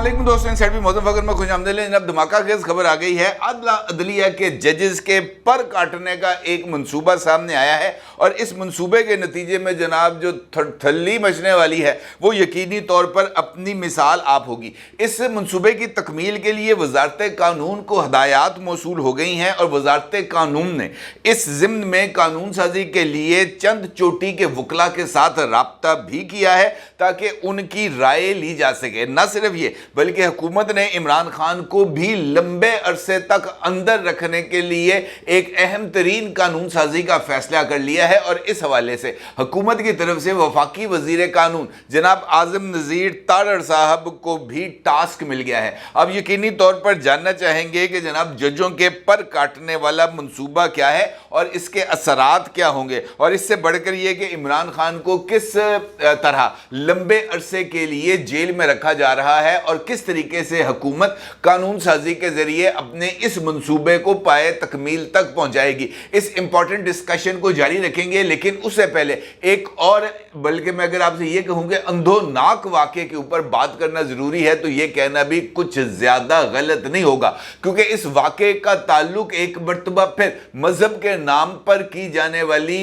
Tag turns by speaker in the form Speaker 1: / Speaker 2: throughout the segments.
Speaker 1: अस्सलामुअलैकुम दोस्तों, इनसाइड मौसम फकर में खुश आमदीद। जनाब धमाका खेज खबर आ गई है। अदलिया के जजेस के पर काटने का एक मंसूबा सामने आया है और इस मंसूबे के नतीजे में जनाब जो थल्ली मचने वाली है वो यकीनी तौर पर अपनी मिसाल आप होगी। इस मंसूबे की तकमील के लिए वजारत कानून को हदायत मौसूल हो गई हैं और वजारत कानून ने इस ज़िम्न में कानून साजी के लिए चंद चोटी के वकला के साथ राब्ता भी किया है ताकि उनकी राय ली जा सके। न सिर्फ ये बल्कि हुकूमत ने इमरान खान को भी लंबे अरसे तक अंदर रखने के लिए एक अहम तरीन कानून साजी का फैसला कर लिया है और इस हवाले से हुकूमत की तरफ से वफाकी वजीर कानून जनाब आज़म नज़ीर तारड़ साहब को भी टास्क मिल गया है। अब यकीनी तौर पर जानना चाहेंगे कि जनाब जजों के पर काटने वाला मंसूबा क्या है और इसके असरात क्या होंगे और इससे बढ़कर यह कि इमरान खान को किस तरह लंबे अरसे के लिए जेल में रखा जा रहा है और किस तरीके से हुकूमत कानून साजी के जरिए अपने इस मंसूबे को पाए तकमील तक पहुंचाएगी। इस इंपॉर्टेंट डिस्कशन को जारी रखेंगे, लेकिन उससे पहले एक और, बल्कि मैं अगर आपसे ये कहूँ कि अंधोनाक वाक़े के ऊपर बात करना ज़रूरी है तो ये कहना भी कुछ ज़्यादा गलत नहीं होगा, क्योंकि इस वाक़े का ताल्लुक एक मरतबा फिर मज़हब के नाम पर की जाने वाली,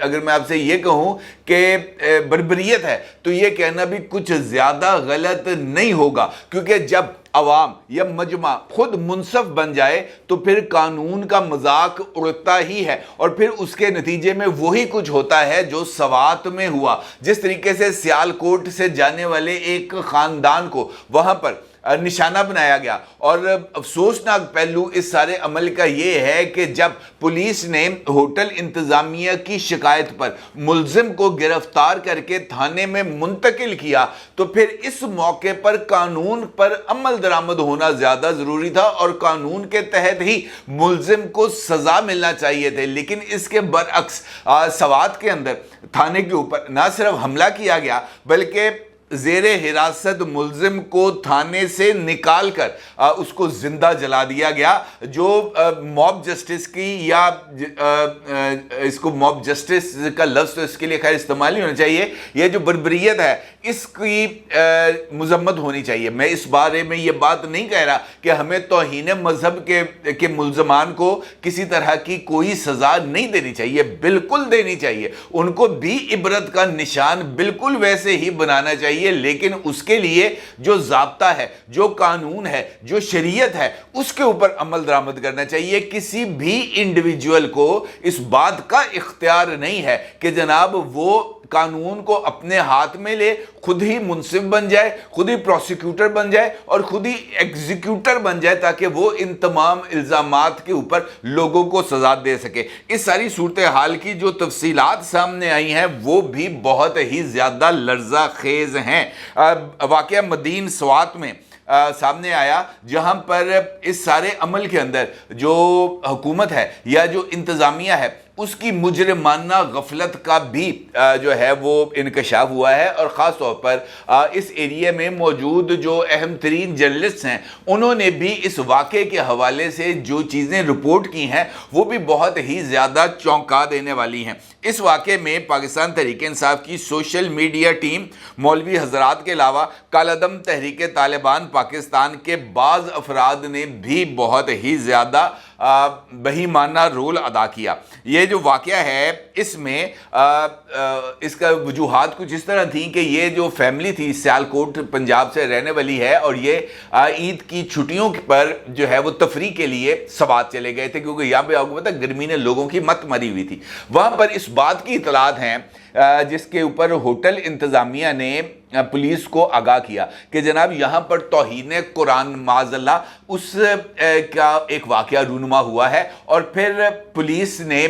Speaker 1: अगर मैं आपसे ये कहूँ कि बर्बरियत है, तो ये कहना भी कुछ ज़्यादा गलत नहीं होगा। क्योंकि जब अवाम या मजमा खुद मुनसफ बन जाए तो फिर कानून का मजाक उड़ता ही है और फिर उसके नतीजे में वही कुछ होता है जो सवात में हुआ। जिस तरीके से सियालकोट से जाने वाले एक ख़ानदान को वहाँ पर निशाना बनाया गया, और अफसोसनाक पहलू इस सारे अमल का ये है कि जब पुलिस ने होटल इंतज़ामिया की शिकायत पर मुलजिम को गिरफ्तार करके थाने में मुंतकिल किया तो फिर इस मौके पर कानून पर अमल दरामद होना ज़्यादा ज़रूरी था और कानून के तहत ही मुलजिम को सज़ा मिलना चाहिए थे। लेकिन इसके बरअक्स सवात के अंदर थाने के ऊपर ना सिर्फ हमला किया गया बल्कि ज़ेरे हिरासत मुलजिम को थाने से निकाल कर उसको ज़िंदा जला दिया गया, जो मॉब जस्टिस की या इसको मॉब जस्टिस का लफ्ज़ तो इसके लिए खैर इस्तेमाल नहीं होना चाहिए, ये जो बर्बरियत है इसकी मजम्मत होनी चाहिए। मैं इस बारे में ये बात नहीं कह रहा कि हमें तौहीन मज़हब के मुलजमान को किसी तरह की कोई सज़ा नहीं देनी चाहिए, बिल्कुल देनी चाहिए, उनको भी इबरत का निशान बिल्कुल वैसे ही बनाना चाहिए, लेकिन उसके लिए जो ज़ाब्ता है, जो कानून है, जो शरीयत है, उसके ऊपर अमल दरामद करना चाहिए। किसी भी इंडिविजुअल को इस बात का इख्तियार नहीं है कि जनाब वो कानून को अपने हाथ में ले, खुद ही मुंसिफ बन जाए, खुद ही प्रोसिक्यूटर बन जाए और खुद ही एग्जीक्यूटर बन जाए ताकि वो इन तमाम इल्ज़ामात के ऊपर लोगों को सज़ा दे सके। इस सारी सूरत हाल की जो तफसीलात सामने आई हैं वो भी बहुत ही ज़्यादा लर्ज़ा खेज़ हैं। वाक़या मदीन स्वात में सामने आया, जहां पर इस सारे अमल के अंदर जो हुकूमत है या जो इंतज़ामिया है उसकी मुजरिमाना गफलत का भी जो है वो इंकशाफ हुआ है। और ख़ास तौर पर इस एरिया में मौजूद जो अहम तरीन जर्नलिस्ट हैं उन्होंने भी इस वाक़े के हवाले से जो चीज़ें रिपोर्ट की हैं वो भी बहुत ही ज़्यादा चौंका देने वाली हैं। इस वाक़े में पाकिस्तान तहरीक इंसाफ की सोशल मीडिया टीम, मौलवी हजरात के अलावा कालादम तहरीक तालिबान पाकिस्तान के बाज़ अफराद ने भी बहुत ही ज़्यादा बहीमाना रोल अदा किया। ये जो वाक़या है इसमें इसका वजूहात कुछ इस तरह थी कि ये जो फैमिली थी सियालकोट पंजाब से रहने वाली है और ये ईद की छुट्टियों पर जो है वो तफरी के लिए सवात चले गए थे, क्योंकि यहाँ पे आपको पता गर्मी ने लोगों की मत मरी हुई थी। वहाँ पर इस बात की इतलात हैं जिसके ऊपर होटल इंतज़ामिया ने पुलिस को आगाह किया कि जनाब यहाँ पर तौहीन कुरान माज़ल्ला उस का एक वाक़या रूनुमा हुआ है और फिर पुलिस ने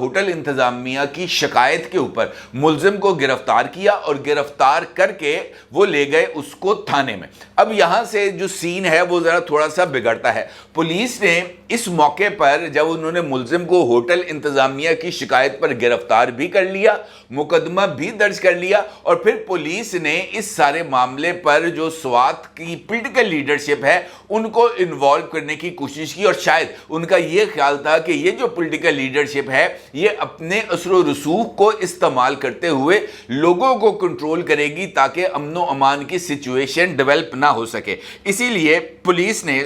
Speaker 1: होटल इंतज़ामिया की शिकायत के ऊपर मुलजिम को गिरफ्तार किया और गिरफ्तार करके वो ले गए उसको थाने में। अब यहाँ से जो सीन है वो ज़रा थोड़ा सा बिगड़ता है। पुलिस ने इस मौके पर जब उन्होंने मुलजिम को होटल इंतज़ामिया की शिकायत पर गिरफ्तार भी कर लिया, मुकदमा भी दर्ज कर लिया और फिर पुलिस ने اس سارے معاملے پر جو سوات کی پولیٹیکل لیڈرشپ ہے ان کو انوالو کرنے کی کوشش کی، اور شاید ان کا یہ خیال تھا کہ یہ جو پولیٹیکل لیڈرشپ ہے یہ اپنے اثر و رسوخ کو استعمال کرتے ہوئے لوگوں کو کنٹرول کرے گی تاکہ امن و امان کی سچویشن ڈیولپ نہ ہو سکے۔ اسی لیے پولیس نے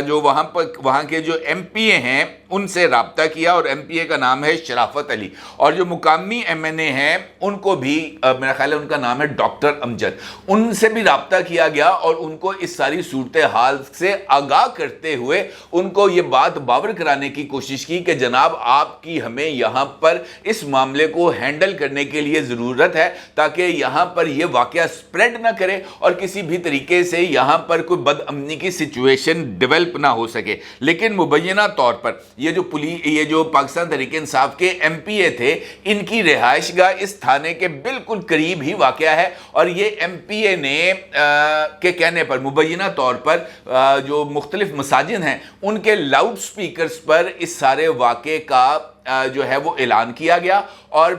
Speaker 1: جو وہاں کے جو ایم پی اے ہیں ان سے رابطہ کیا، اور ایم پی اے کا نام ہے شرافت علی، اور جو مقامی ایم این اے ہیں ان کو بھی میرا خیال ہے ان کا نام ہے ڈاکٹر امجد، ان سے بھی رابطہ کیا گیا اور ان کو اس ساری صورتحال سے آگاہ کرتے ہوئے ان کو یہ بات باور کرانے کی کوشش کی کہ جناب آپ کی ہمیں یہاں پر اس معاملے کو ہینڈل کرنے کے لیے ضرورت ہے تاکہ یہاں پر یہ واقعہ سپریڈ نہ کرے اور کسی بھی طریقے سے یہاں پر کوئی بد امنی کی سچویشن ڈیولپ نہ ہو سکے۔ لیکن مبینہ طور پر یہ جو پاکستان تحریک انصاف کے ایم پی اے تھے ان کی رہائش گاہ اس تھانے کے بالکل قریب ہی واقع ہے، اور یہ ایم پی اے نے کے کہنے پر مبینہ طور پر جو مختلف مساجد ہیں ان کے لاؤڈ سپیکرز پر اس سارے واقعے کا جو ہے وہ اعلان کیا گیا، اور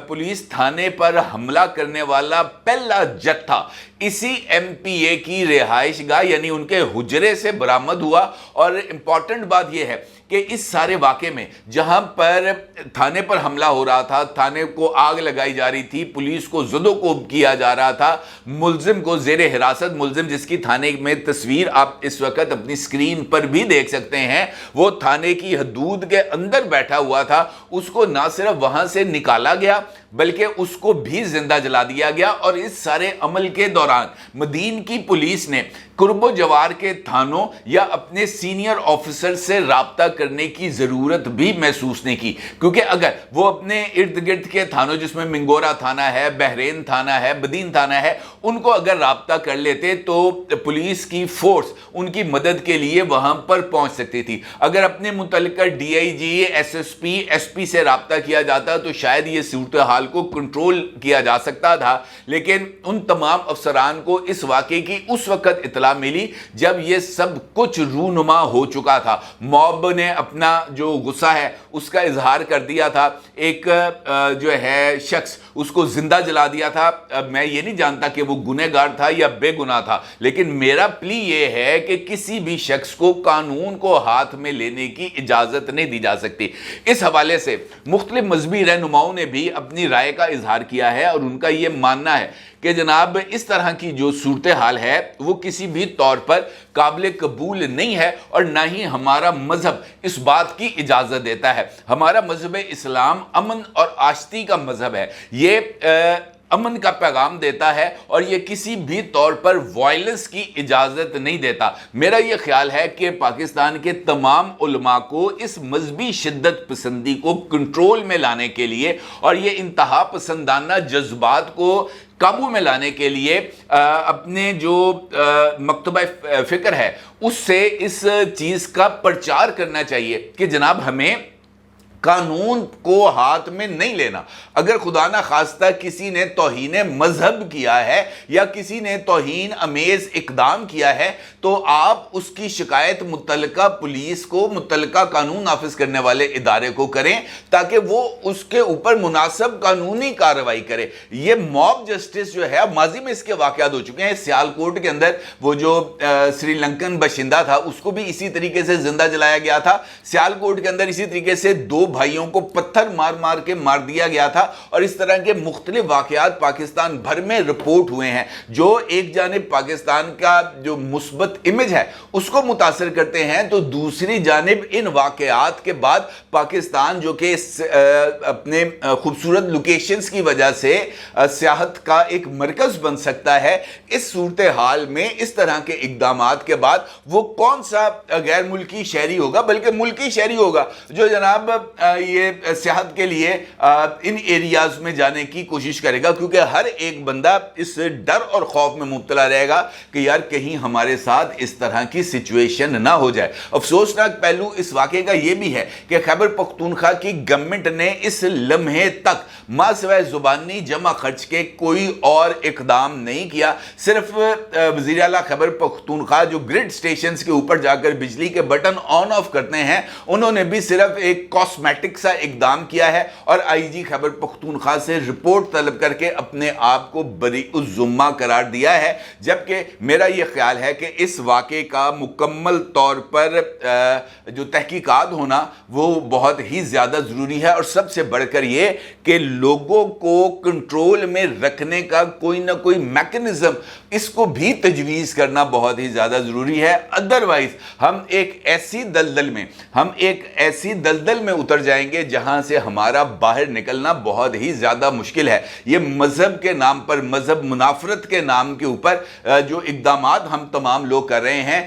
Speaker 1: پولیس تھانے پر حملہ کرنے والا پہلا جتھا اسی ایم پی اے کی رہائش گاہ یعنی ان کے حجرے سے برآمد ہوا۔ اور امپورٹنٹ بات یہ ہے کہ اس سارے واقعے میں جہاں پر تھانے پر حملہ ہو رہا تھا، تھانے کو آگ لگائی جا رہی تھی، پولیس کو زد و کوب کیا جا رہا تھا، ملزم کو زیر حراست، ملزم جس کی تھانے میں تصویر آپ اس وقت اپنی سکرین پر بھی دیکھ سکتے ہیں، وہ تھانے کی حدود کے اندر بیٹھا ہوا تھا، اس کو نہ صرف وہاں سے نکالا گیا بلکہ اس کو بھی زندہ جلا دیا گیا۔ اور اس سارے عمل کے دوران مدین کی پولیس نے قرب و جوار کے تھانوں یا اپنے سینئر آفیسر سے رابطہ کرنے کی ضرورت بھی محسوس نہیں کی، کیونکہ اگر وہ اپنے ارد گرد کے تھانوں جس میں منگورہ تھانہ ہے، بحرین تھانہ ہے، بدین تھانہ ہے، ان کو اگر رابطہ کر لیتے تو پولیس کی فورس ان کی مدد کے لیے وہاں پر پہنچ سکتی تھی۔ اگر اپنے متعلقہ D I G, S S P, S P سے رابطہ کیا جاتا تو شاید یہ صورتحال کو کنٹرول کیا جا سکتا تھا، لیکن ان تمام افسران کو اس واقعے کی اس وقت اطلاع ملی جب یہ سب کچھ رونما ہو چکا تھا۔ موب نے اپنا جو غصہ ہے اس کا اظہار کر دیا تھا، ایک جو ہے شخص اس کو زندہ جلا دیا تھا۔ میں یہ نہیں جانتا کہ وہ گنہگار تھا یا بے گناہ تھا، لیکن میرا پلی یہ ہے کہ کسی بھی شخص کو قانون کو ہاتھ میں لینے کی اجازت نہیں دی جا سکتی۔ اس حوالے سے مختلف مذہبی رہنماؤں نے بھی اپنی رائے کا اظہار کیا ہے، اور ان کا یہ ماننا ہے کہ جناب اس طرح کی جو صورتحال ہے وہ کسی بھی طور پر قابل قبول نہیں ہے، اور نہ ہی ہمارا مذہب اس بات کی اجازت دیتا ہے۔ ہمارا مذہب اسلام امن اور آشتی کا مذہب ہے، یہ امن کا پیغام دیتا ہے اور یہ کسی بھی طور پر وائلنس کی اجازت نہیں دیتا۔ میرا یہ خیال ہے کہ پاکستان کے تمام علماء کو اس مذہبی شدت پسندی کو کنٹرول میں لانے کے لیے اور یہ انتہا پسندانہ جذبات کو قابو میں لانے کے لیے اپنے جو مکتبہ فکر ہے اس سے اس چیز کا پرچار کرنا چاہیے کہ جناب ہمیں قانون کو ہاتھ میں نہیں لینا۔ اگر خدا نہ خواستہ کسی نے توہین مذہب کیا ہے یا کسی نے توہین امیز اقدام کیا ہے تو آپ اس کی شکایت متعلقہ پولیس کو، متعلقہ قانون نافذ کرنے والے ادارے کو کریں تاکہ وہ اس کے اوپر مناسب قانونی کارروائی کرے۔ یہ موب جسٹس جو ہے اب ماضی میں اس کے واقعات ہو چکے ہیں۔ سیالکوٹ کے اندر وہ جو سری لنکن باشندہ تھا اس کو بھی اسی طریقے سے زندہ جلایا گیا تھا۔ سیالکوٹ کے اندر اسی طریقے سے دو بھائیوں کو پتھر مار مار کے مار دیا گیا تھا، اور اس طرح کے مختلف واقعات پاکستان بھر میں رپورٹ ہوئے ہیں جو ایک جانب پاکستان کا جو مثبت امیج ہے اس کو متاثر کرتے ہیں، تو دوسری جانب ان واقعات کے بعد پاکستان جو کہ اپنے خوبصورت لوکیشنز کی وجہ سے سیاحت کا ایک مرکز بن سکتا ہے، اس صورتحال میں اس طرح کے اقدامات کے بعد وہ کون سا غیر ملکی شہری ہوگا بلکہ ملکی شہری ہوگا جو جناب یہ سیاحت کے لیے ان ایریاز میں جانے کی کوشش کرے گا، کیونکہ ہر ایک بندہ اس ڈر اور خوف میں مبتلا رہے گا کہ یار کہیں ہمارے ساتھ اس طرح کی سچویشن نہ ہو جائے۔ افسوسناک پہلو اس واقعے کا یہ بھی ہے کہ خیبر پختونخوا کی گورنمنٹ نے اس لمحے تک ماں سوائے زبانی جمع خرچ کے کوئی اور اقدام نہیں کیا۔ صرف وزیر اعلیٰ خیبر پختونخوا جو گریڈ سٹیشنز کے اوپر جا کر بجلی کے بٹن آن آف کرتے ہیں، انہوں نے بھی صرف ایک کاسمیٹک ड्रामेटिक सा इकदाम किया है और आईजी खैबर पख्तूनख्वा से रिपोर्ट तलब करके अपने आप को बरीउज़्ज़ुम्मा करार दिया है। जबकि मेरा ये ख्याल है कि इस वाक़े का मुकम्मल तौर पर जो तहकीकात होना वो बहुत ही ज़्यादा ज़रूरी है, और सबसे बढ़कर ये कि लोगों को कंट्रोल में रखने का कोई ना कोई मैकेनिज़्म, इसको भी तजवीज़ करना बहुत ही ज़्यादा ज़रूरी है। अदरवाइज़ हम एक ऐसी दलदल में उतर जाएंगे जहां से हमारा बाहर निकलना बहुत ही ज़्यादा मुश्किल है। ये मज़हब के नाम पर, मज़हब मुनाफरत के नाम के ऊपर जो इक़दामात हम तमाम लोग कर रहे हैं,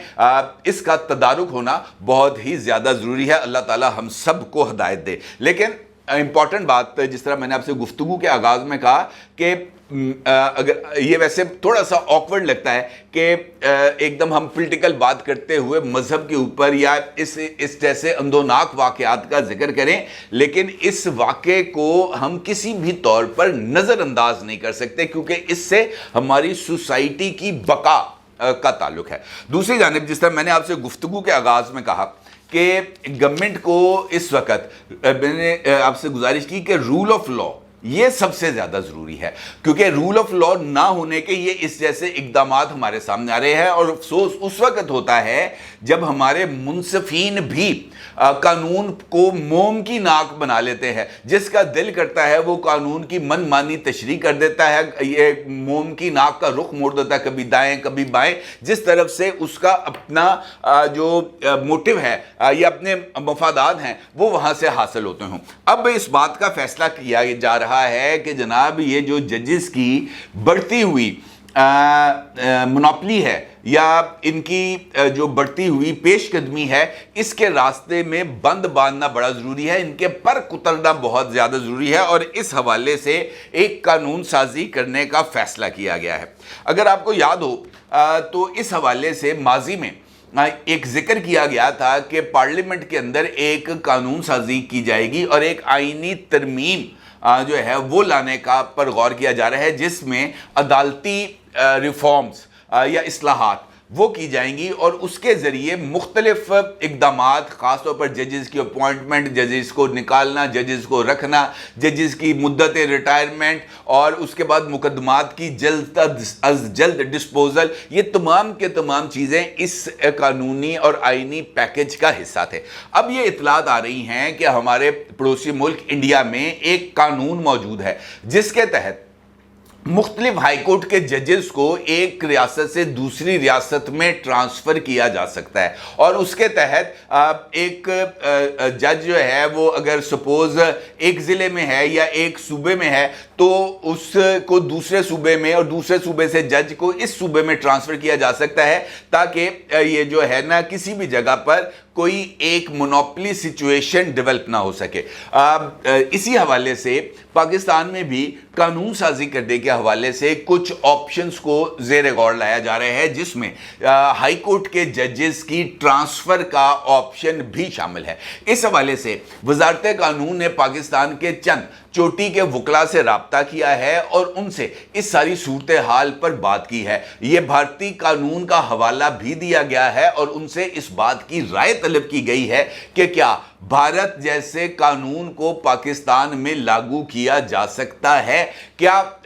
Speaker 1: इसका तदारुक होना बहुत ही ज़्यादा ज़रूरी है। अल्लाह ताला हम सब को हिदायत दे। लेकिन इंपॉर्टेंट बात, जिस तरह मैंने आपसे गुफ्तगू के आगाज़ में कहा कि अगर ये वैसे थोड़ा सा ऑकवर्ड लगता है कि एकदम हम पॉलिटिकल बात करते हुए मज़हब के ऊपर या इस जैसे अंदोनाक वाक़यात का जिक्र करें, लेकिन इस वाक़े को हम किसी भी तौर पर नज़रअंदाज नहीं कर सकते, क्योंकि इससे हमारी सोसाइटी की बका का ताल्लुक है। दूसरी जानिब, जिस तरह मैंने आपसे गुफ्तगू के आगाज़ में कहा कि गवर्नमेंट को इस वक्त, मैंने आपसे गुजारिश की कि रूल ऑफ लॉ ये सबसे ज़्यादा ज़रूरी है, क्योंकि रूल ऑफ लॉ ना होने के ये इस जैसे इक़दामात हमारे सामने आ रहे हैं। और अफसोस उस वक्त होता है जब हमारे मुनसिफीन भी कानून को मोम की नाक बना लेते हैं। जिसका दिल करता है वो कानून की मनमानी तशरीह कर देता है, ये मोम की नाक का रुख मोड़ देता है, कभी दाएं कभी बाएं, जिस तरफ से उसका अपना जो मोटिव है या अपने मफादात हैं वो वहाँ से हासिल होते हों। अब इस बात का फैसला किया जा रहा है कि जनाब ये जो जजेस की बढ़ती हुई मोनोपोली है या इनकी जो बढ़ती हुई पेशकदमी है, इसके रास्ते में बंद बांधना बड़ा ज़रूरी है, इनके पर कुतरना बहुत ज़्यादा ज़रूरी है, और इस हवाले से एक कानून साजी करने का फ़ैसला किया गया है। अगर आपको याद हो तो इस हवाले से माजी में एक जिक्र किया गया था कि पार्लियामेंट के अंदर एक कानून साजी की जाएगी और एक आईनी तरमीम जो है वो लाने का पर गौर किया जा रहा है, जिसमें अदालती रिफॉर्म्स या इस्लाहात वो की जाएंगी और उसके ज़रिए मुख्तलिफ इक़दामात, ख़ास तौर पर जजेस की अपॉइंटमेंट, जजेस को निकालना, जजेस को रखना, जजेस की मुद्दत रिटायरमेंट और उसके बाद मुकदमात की जल्द अज जल्द डिस्पोजल, ये तमाम के तमाम चीज़ें इस कानूनी और आइनी पैकेज का हिस्सा थे। अब ये इतलात आ रही हैं कि हमारे पड़ोसी मुल्क इंडिया में एक कानून मौजूद है जिसके तहत मुख्तलिफ हाई कोर्ट के जजेस को एक रियासत से दूसरी रियासत में ट्रांसफ़र किया जा सकता है, और उसके तहत एक जज जो है वो अगर सपोज़ एक ज़िले में है या एक सूबे में है तो उसको दूसरे सूबे में और दूसरे सूबे से जज को इस सूबे में ट्रांसफ़र किया जा सकता है, ताकि ये जो है ना किसी भी जगह पर कोई एक मोनोपोली सिचुएशन डेवलप ना हो सके। इसी हवाले से पाकिस्तान में भी कानून साजी करने के हवाले से कुछ ऑप्शंस को ज़ेर गौर लाया जा रहा है, जिसमें हाई कोर्ट के जजेस की ट्रांसफ़र का ऑप्शन भी शामिल है। इस हवाले से वज़ारत कानून ने पाकिस्तान के चंद चोटी के वकला से राब्ता किया है और उनसे इस सारी सूरत हाल पर बात की है। ये भारतीय कानून का हवाला भी दिया गया है और उनसे इस बात की राय तलब की गई है कि क्या भारत जैसे कानून को पाकिस्तान में लागू किया जा सकता है, क्या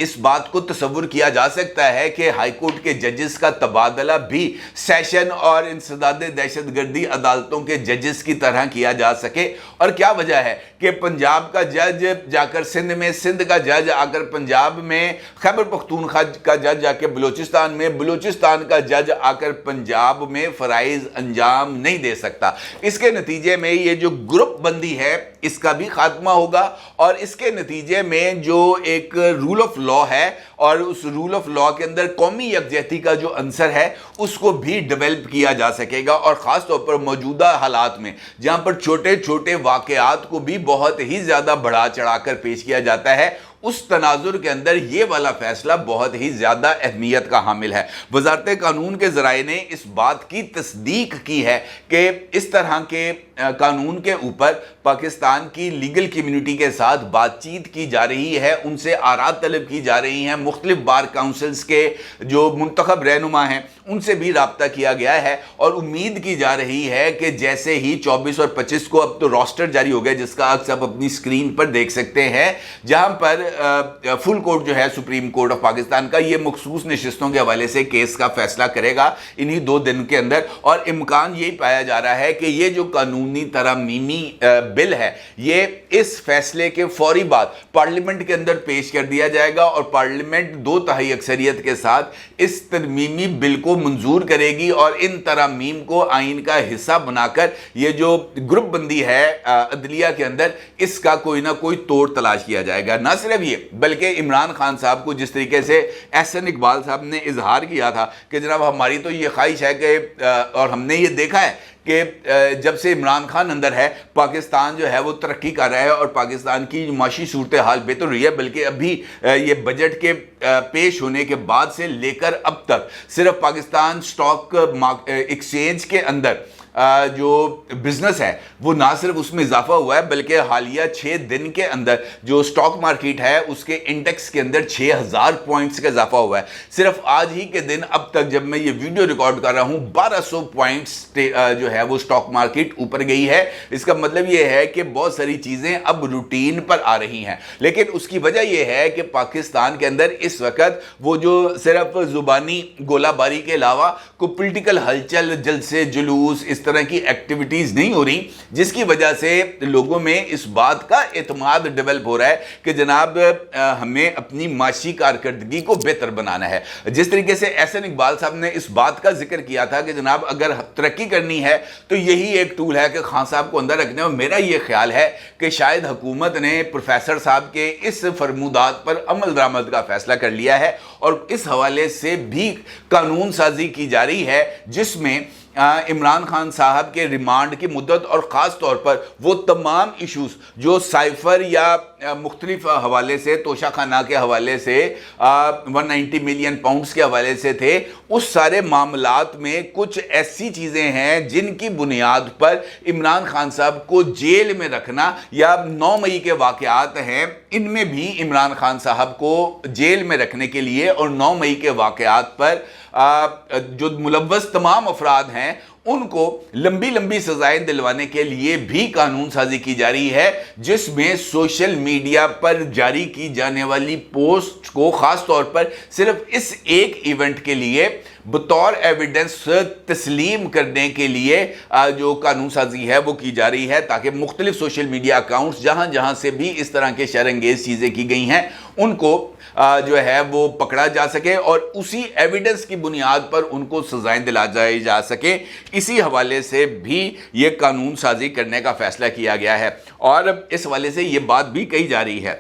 Speaker 1: इस बात को तस्वुर किया जा सकता है कि हाई कोर्ट के जजेस का तबादला भी सेशन और इंसदाद दहशतगर्दी अदालतों के जजेस की तरह किया जा सके। और क्या वजह है कि पंजाब का जज जाकर सिंध में, सिंध का जज आकर पंजाब में, खैबर पख्तूनख्वा का जज जाकर बलूचिस्तान में, बलूचिस्तान का जज आकर पंजाब में फ़राइज़ अंजाम नहीं दे सकता। इसके नतीजे में ये जो ग्रुप बंदी है इसका भी खात्मा होगा और इसके नतीजे में जो एक रूल ऑफ लॉ है और उस रूल ऑफ लॉ के अंदर कौमी यकजहती का जो अंसर है उसको भी डेवलप किया जा सकेगा। और ख़ास तौर पर मौजूदा हालात में जहाँ पर छोटे छोटे वाक़यात को भी बहुत ही ज़्यादा बढ़ा चढ़ाकर पेश किया जाता है, उस तनाजुर के अंदर ये वाला फैसला बहुत ही ज़्यादा अहमियत का हामिल है। वज़ारत कानून के ज़राए ने इस बात की तस्दीक की है कि इस तरह के कानून के ऊपर पाकिस्तान की लीगल कम्युनिटी के साथ बातचीत की जा रही है, उनसे आरात तलब की जा रही हैं, मुख्तलिफ बार काउंसिल्स के जो मुंतखब रहनुमा हैं उनसे भी राब्ता किया गया है और उम्मीद की जा रही है कि जैसे ही 24 और 25 को अब तो रोस्टर जारी हो गया जिसका अक्स आप अपनी स्क्रीन पर देख सकते हैं, जहां पर फुल कोर्ट जो है सुप्रीम कोर्ट ऑफ पाकिस्तान का ये मखसूस नशिस्तों के हवाले से केस का फैसला करेगा इन्हीं 2 दिन के अंदर। और इम्कान यही पाया जा रहा है कि ये जो कानूनी तरमीमी बिल है ये इस फैसले के फौरी बाद पार्लियामेंट के अंदर पेश कर दिया जाएगा और पार्लियामेंट 2/3 अक्सरियत के साथ इस तरमीमी बिल को मंजूर करेगी और इन तरमीम को आइन का हिस्सा बनाकर ये जो ग्रुप बंदी है अदलिया के अंदर इसका कोई ना कोई तोड़ तलाश किया जाएगा। ना सिर्फ ये बल्कि इमरान खान साहब को जिस तरीके से एहसन इकबाल साहब ने इजहार किया था कि जनाब हमारी तो ये ख्वाहिश है कि और हमने ये देखा है कि जब से इमरान खान अंदर है पाकिस्तान जो है वो तरक्की कर रहा है और पाकिस्तान की माशी सूरत हाल बेहतर हुई है, बल्कि अभी ये बजट के पेश होने के बाद से लेकर अब तक सिर्फ पाकिस्तान स्टॉक एक्सचेंज के अंदर जो बिजनेस है वो ना सिर्फ उसमें इजाफा हुआ है बल्कि हालिया 6 दिन के अंदर जो स्टॉक मार्केट है उसके इंडेक्स के अंदर 6000 पॉइंट्स का इजाफा हुआ है। सिर्फ आज ही के दिन अब तक जब मैं ये वीडियो रिकॉर्ड कर रहा हूं 1200 पॉइंट्स जो है वो स्टॉक मार्केट ऊपर गई है। इसका मतलब ये है कि बहुत सारी चीजें अब रूटीन पर आ रही हैं, लेकिन उसकी वजह यह है कि पाकिस्तान के अंदर इस वक्त वो जो सिर्फ जुबानी गोलाबारी के अलावा कोई पोलिटिकल हलचल जलसे जुलूस इस तरह की एक्टिविटीज नहीं हो रही, जिसकी वजह से लोगों में इस बात का एतमाद डेवलप हो रहा है कि जनाब हमें अपनी माशी कारकर्दगी को बेहतर बनाना है। जिस तरीके से एहसन इकबाल साहब ने इस बात का जिक्र किया था कि जनाब अगर तरक्की करनी है तो यही एक टूल है कि खान साहब को अंदर रखने। और मेरा ये ख्याल है कि शायद हुकूमत ने प्रोफेसर साहब के इस फरमूदात पर अमल दरामद का फैसला कर लिया है और इस हवाले से भी कानून साजी की जा रही है जिसमें इमरान खान साहब के रिमांड की मुद्दत और ख़ास तौर पर वो तमाम इश्यूज जो साइफर या मुख्तलिफ हवाले से तोशाखाना के हवाले से 190 मिलियन पाउंड्स के हवाले से थे, उस सारे मामलात में कुछ ऐसी चीज़ें हैं जिनकी बुनियाद पर इमरान खान साहब को जेल में रखना या 9 मई के वाक़यात हैं, इनमें भी इमरान खान साहब को जेल में रखने के लिए और 9 मई के वाक़यात पर जो मुलव्वस तमाम अफराद हैं उनको लंबी लंबी सजाएं दिलवाने के लिए भी कानून साजी की जा रही है, जिसमें सोशल मीडिया पर जारी की जाने वाली पोस्ट को खास तौर पर सिर्फ इस एक इवेंट के लिए बतौर एविडेंस तस्लीम करने के लिए जो कानून साजी है वो की जा रही है, ताकि मुख्तलिफ सोशल मीडिया अकाउंट्स जहां जहां से भी इस तरह के शरंगेज चीज़ें की गई हैं उनको जो है वो पकड़ा जा सके और उसी एविडेंस की बुनियाद पर उनको सजाएं दिलाई जा सके। इसी हवाले से भी ये कानून साजी करने का फैसला किया गया है। और इस हवाले से ये बात भी कही जा रही है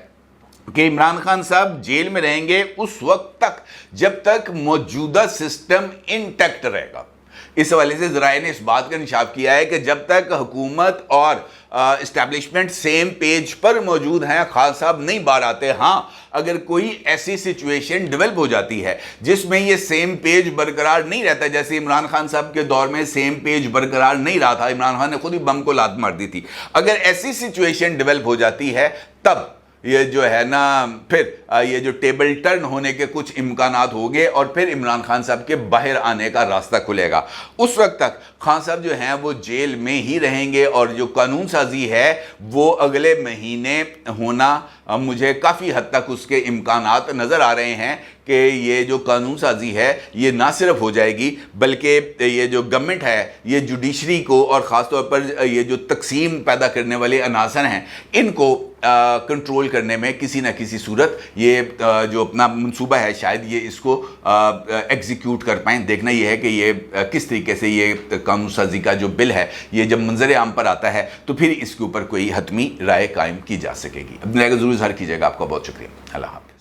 Speaker 1: कि इमरान खान साहब जेल में रहेंगे उस वक्त तक जब तक मौजूदा सिस्टम इंटैक्ट रहेगा। इस हवाले से ज़राए ने इस बात का इंशाफ किया है कि जब तक हुकूमत और इस्टेब्लिशमेंट सेम पेज पर मौजूद हैं, खान साहब नहीं बाहर आते। हाँ, अगर कोई ऐसी सिचुएशन डेवलप हो जाती है जिसमें ये सेम पेज बरकरार नहीं रहता, जैसे इमरान खान साहब के दौर में सेम पेज बरकरार नहीं रहा था, इमरान खान ने खुद ही बम को लात मार दी थी, अगर ऐसी सिचुएशन डेवलप हो जाती है तब ये जो है ना फिर ये जो टेबल टर्न होने के कुछ इम्कानात होंगे और फिर इमरान खान साहब के बाहर आने का रास्ता खुलेगा। उस वक्त तक खान साहब जो हैं वो जेल में ही रहेंगे और जो कानून साजी है वो अगले महीने होना मुझे काफ़ी हद तक उसके इम्कानात नज़र आ रहे हैं कि ये जो कानून साजी है ये ना सिर्फ हो जाएगी बल्कि ये जो गवर्नमेंट है ये जुडिशरी को और ख़ास तौर पर ये जो तकसीम पैदा करने वाले अनासर हैं इनको कंट्रोल करने में किसी न किसी सूरत ये जो अपना मंसूबा है शायद ये इसको एग्जीक्यूट कर पाएँ। देखना ये है कि ये किस तरीके से ये कानून साजी का जो बिल है ये जब मंजर आम पर आता है तो फिर इसके ऊपर कोई हतमी राय कायम की जा सकेगी। अपनी राय का ज़रूर इज़हार कीजिएगा। आपका बहुत शुक्रिया। अल्लाह हाफ़िज़।